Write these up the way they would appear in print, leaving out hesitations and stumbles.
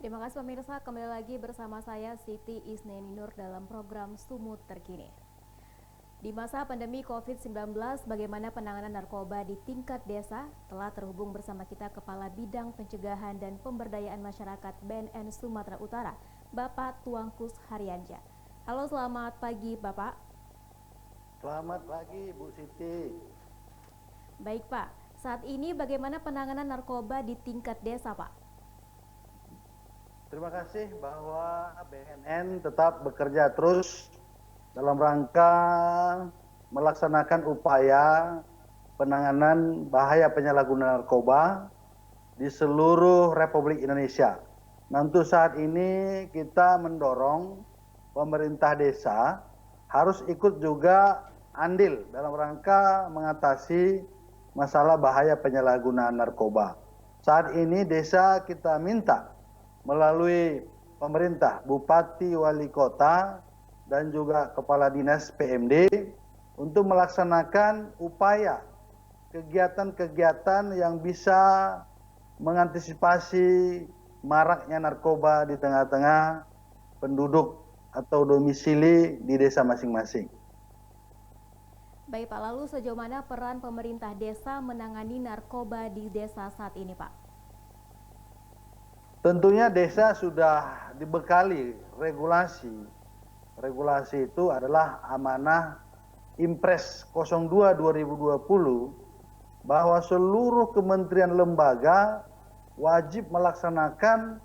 Terima kasih pemirsa, kembali lagi bersama saya Siti Isneninur dalam program Sumut Terkini. Di masa pandemi COVID-19, bagaimana penanganan narkoba di tingkat desa? Telah terhubung bersama kita Kepala Bidang Pencegahan dan Pemberdayaan Masyarakat BNN Sumatera Utara, Bapak Tuangkus Haryanja. Halo, selamat pagi Bapak. Selamat pagi Bu Siti. Baik Pak, saat ini bagaimana penanganan narkoba di tingkat desa Pak? Terima kasih bahwa BNN tetap bekerja terus dalam rangka melaksanakan upaya penanganan bahaya penyalahgunaan narkoba di seluruh Republik Indonesia. Nah, untuk saat ini kita mendorong pemerintah desa harus ikut juga andil dalam rangka mengatasi masalah bahaya penyalahgunaan narkoba. Saat ini desa kita minta melalui pemerintah, bupati, wali kota, dan juga kepala dinas PMD untuk melaksanakan upaya kegiatan-kegiatan yang bisa mengantisipasi maraknya narkoba di tengah-tengah penduduk atau domisili di desa masing-masing. Baik Pak, lalu sejauh mana peran pemerintah desa menangani narkoba di desa saat ini Pak? Tentunya desa sudah dibekali regulasi. Regulasi itu adalah amanah Impres 02 2020 bahwa seluruh kementerian lembaga wajib melaksanakan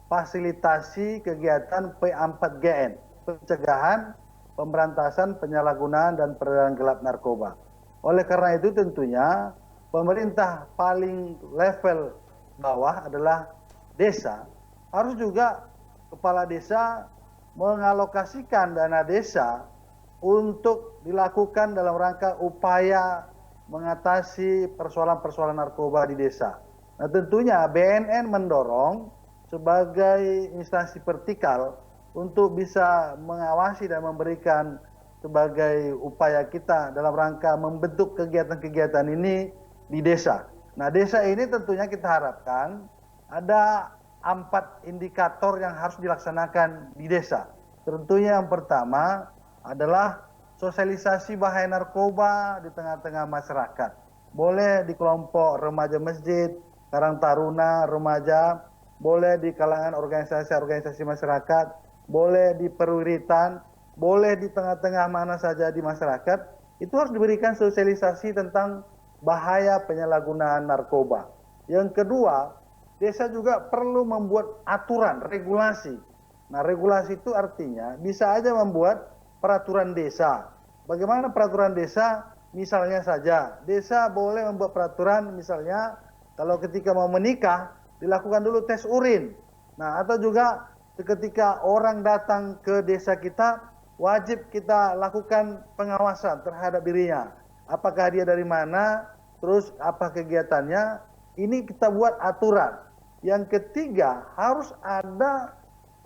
fasilitasi kegiatan P4GN, pencegahan, pemberantasan, penyalahgunaan, dan peredaran gelap narkoba. Oleh karena itu tentunya pemerintah paling level bawah adalah desa, harus juga kepala desa mengalokasikan dana desa untuk dilakukan dalam rangka upaya mengatasi persoalan-persoalan narkoba di desa. Nah, tentunya BNN mendorong sebagai instansi vertikal untuk bisa mengawasi dan memberikan sebagai upaya kita dalam rangka membentuk kegiatan-kegiatan ini di desa. Nah, desa ini tentunya kita harapkan ada 4 indikator yang harus dilaksanakan di desa. Tentunya yang pertama adalah sosialisasi bahaya narkoba di tengah-tengah masyarakat. Boleh di kelompok remaja masjid, karang taruna, remaja, boleh di kalangan organisasi-organisasi masyarakat, boleh di perwiritan, boleh di tengah-tengah mana saja di masyarakat, itu harus diberikan sosialisasi tentang bahaya penyalahgunaan narkoba. Yang kedua, desa juga perlu membuat aturan, regulasi. Nah, regulasi itu artinya bisa aja membuat peraturan desa. Bagaimana peraturan desa? Misalnya saja, desa boleh membuat peraturan misalnya kalau ketika mau menikah, dilakukan dulu tes urin. Nah, atau juga ketika orang datang ke desa kita, wajib kita lakukan pengawasan terhadap dirinya. Apakah dia dari mana, terus apa kegiatannya, ini kita buat aturan. Yang ketiga, harus ada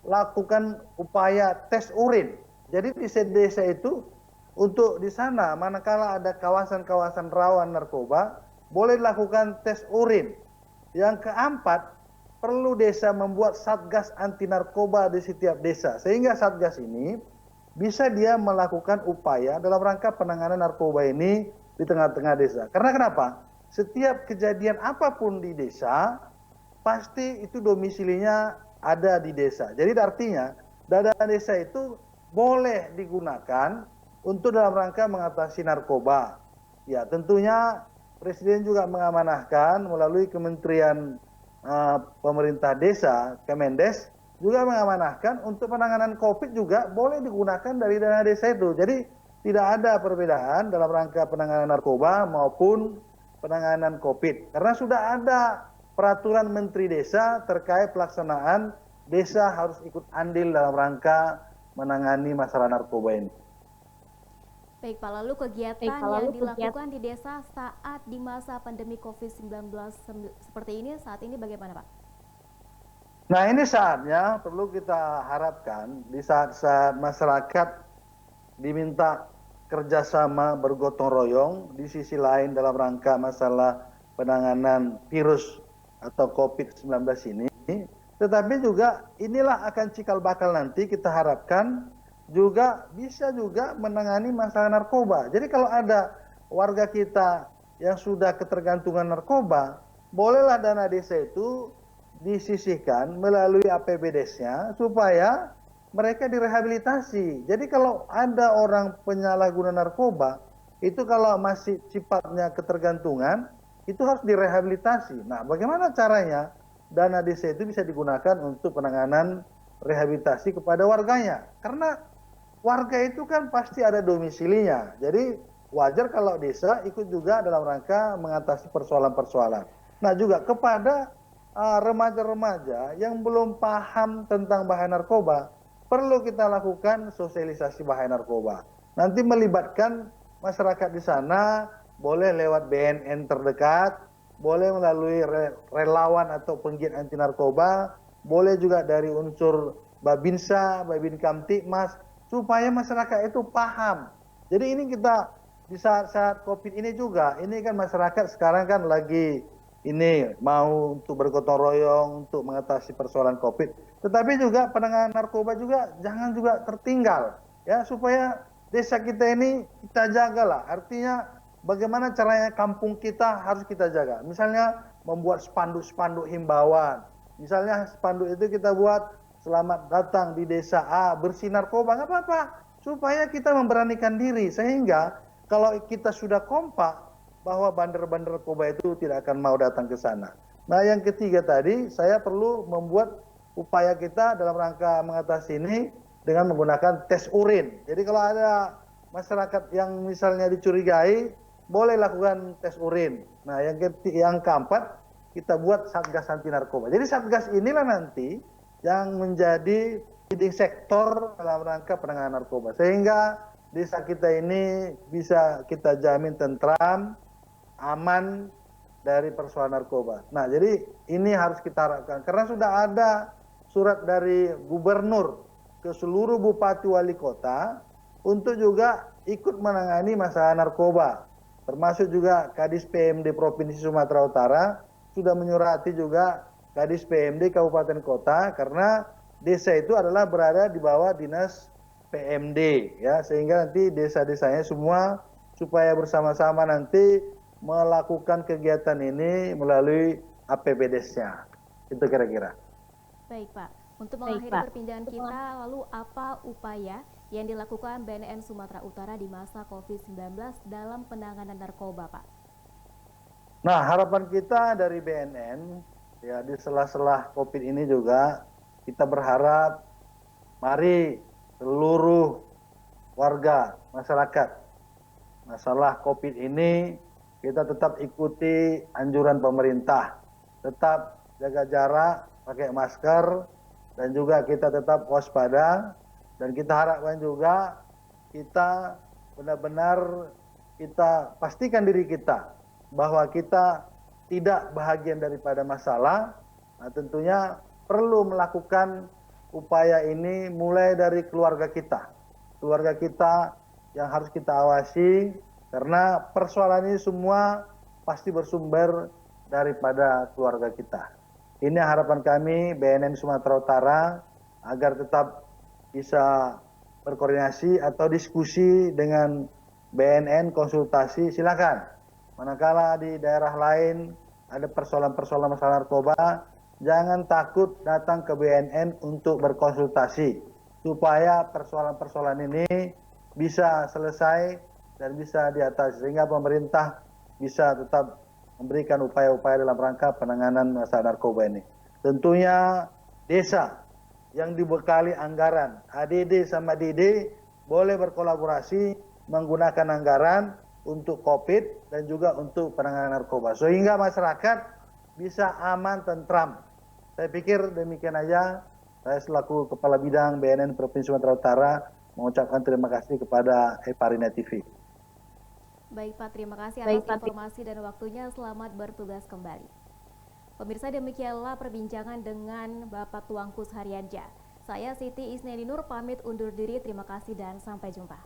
lakukan upaya tes urin. Jadi di desa itu, untuk di sana manakala ada kawasan-kawasan rawan narkoba, boleh dilakukan tes urin. Yang keempat, perlu desa membuat satgas anti narkoba di setiap desa. Sehingga satgas ini bisa dia melakukan upaya dalam rangka penanganan narkoba ini di tengah-tengah desa. Karena kenapa? Setiap kejadian apapun di desa, pasti itu domisilinya ada di desa. Jadi artinya dana desa itu boleh digunakan untuk dalam rangka mengatasi narkoba. Ya, tentunya Presiden juga mengamanahkan melalui Kementerian Pemerintah Desa, Kemendes, juga mengamanahkan untuk penanganan COVID juga boleh digunakan dari dana desa itu. Jadi tidak ada perbedaan dalam rangka penanganan narkoba maupun penanganan COVID. Karena sudah ada peraturan Menteri Desa terkait pelaksanaan desa harus ikut andil dalam rangka menangani masalah narkoba ini. Baik Pak, lalu kegiatan yang dilakukan di desa saat di masa pandemi COVID-19 seperti ini saat ini bagaimana Pak? Nah, ini saatnya perlu kita harapkan di saat-saat masyarakat diminta kerjasama bergotong royong, di sisi lain dalam rangka masalah penanganan virus atau COVID-19 ini, Tetapi juga inilah akan cikal bakal nanti kita harapkan juga bisa juga menangani masalah narkoba. Jadi kalau ada warga kita yang sudah ketergantungan narkoba, bolehlah dana desa itu disisihkan melalui APBDes-nya supaya mereka direhabilitasi. Jadi kalau ada orang penyalahguna narkoba, itu kalau masih sifatnya ketergantungan, itu harus direhabilitasi. Nah, bagaimana caranya? Dana desa itu bisa digunakan untuk penanganan rehabilitasi kepada warganya. Karena warga itu kan pasti ada domisilinya. Jadi wajar kalau desa ikut juga dalam rangka mengatasi persoalan-persoalan. Nah juga kepada remaja-remaja yang belum paham tentang bahaya narkoba, perlu kita lakukan sosialisasi bahaya narkoba. Nanti melibatkan masyarakat di sana, boleh lewat BNN terdekat, boleh melalui relawan atau penggiat anti narkoba, boleh juga dari unsur Babinsa, Babin Kamtibmas, supaya masyarakat itu paham. Jadi ini kita di saat-saat COVID ini juga, ini kan masyarakat sekarang kan lagi ini mau untuk bergotong royong untuk mengatasi persoalan COVID. Tetapi juga penanganan narkoba juga jangan juga tertinggal, ya supaya desa kita ini kita jagalah. Artinya bagaimana caranya kampung kita harus kita jaga. Misalnya membuat spanduk-spanduk himbauan. Misalnya spanduk itu kita buat selamat datang di desa A, bersih narkoba, nggak apa-apa. Supaya kita memberanikan diri. Sehingga kalau kita sudah kompak bahwa bandar-bandar narkoba itu tidak akan mau datang ke sana. Nah yang ketiga tadi, saya perlu membuat upaya kita dalam rangka mengatasi ini dengan menggunakan tes urin. Jadi kalau ada masyarakat yang misalnya dicurigai, boleh lakukan tes urin. Nah, yang keempat, kita buat Satgas Anti Narkoba. Jadi Satgas inilah nanti yang menjadi leading sektor dalam rangka penanganan narkoba. Sehingga desa kita ini bisa kita jamin tentram, aman dari persoalan narkoba. Nah, jadi ini harus kita harapkan. Karena sudah ada surat dari gubernur ke seluruh bupati wali kota untuk juga ikut menangani masalah narkoba. Termasuk juga Kadis PMD Provinsi Sumatera Utara sudah menyurati juga Kadis PMD Kabupaten Kota karena desa itu adalah berada di bawah dinas PMD ya, sehingga nanti desa-desanya semua supaya bersama-sama nanti melakukan kegiatan ini melalui APBDes-nya. Itu kira-kira. Baik Pak, untuk mengakhiri perbincangan kita, lalu apa upaya yang dilakukan BNN Sumatera Utara di masa COVID-19 dalam penanganan narkoba, Pak? Nah, harapan kita dari BNN, ya di sela-sela COVID ini juga, kita berharap, mari seluruh warga, masyarakat, masalah COVID ini, kita tetap ikuti anjuran pemerintah. Tetap jaga jarak, pakai masker, dan juga kita tetap waspada. Dan kita harapkan juga kita benar-benar kita pastikan diri kita bahwa kita tidak bahagian daripada masalah. Nah, tentunya perlu melakukan upaya ini mulai dari keluarga kita. Keluarga kita yang harus kita awasi karena persoalan ini semua pasti bersumber daripada keluarga kita. Ini harapan kami BNN Sumatera Utara agar tetap bisa berkoordinasi atau diskusi dengan BNN, konsultasi, silakan. Manakala di daerah lain ada persoalan-persoalan masalah narkoba, jangan takut datang ke BNN untuk berkonsultasi supaya persoalan-persoalan ini bisa selesai dan bisa diatasi sehingga pemerintah bisa tetap memberikan upaya-upaya dalam rangka penanganan masalah narkoba ini. Tentunya desa yang dibekali anggaran ADD sama DD boleh berkolaborasi menggunakan anggaran untuk COVID dan juga untuk penanganan narkoba sehingga masyarakat bisa aman tentram. Saya pikir demikian aja. Saya selaku Kepala Bidang BNN Provinsi Sumatera Utara mengucapkan terima kasih kepada Eparina TV. Baik Pak, terima kasih atas informasi dan waktunya. Selamat bertugas kembali. Pemirsa, demikianlah perbincangan dengan Bapak Tuankus Haryansyah. Saya Siti Isneninur pamit undur diri. Terima kasih dan sampai jumpa.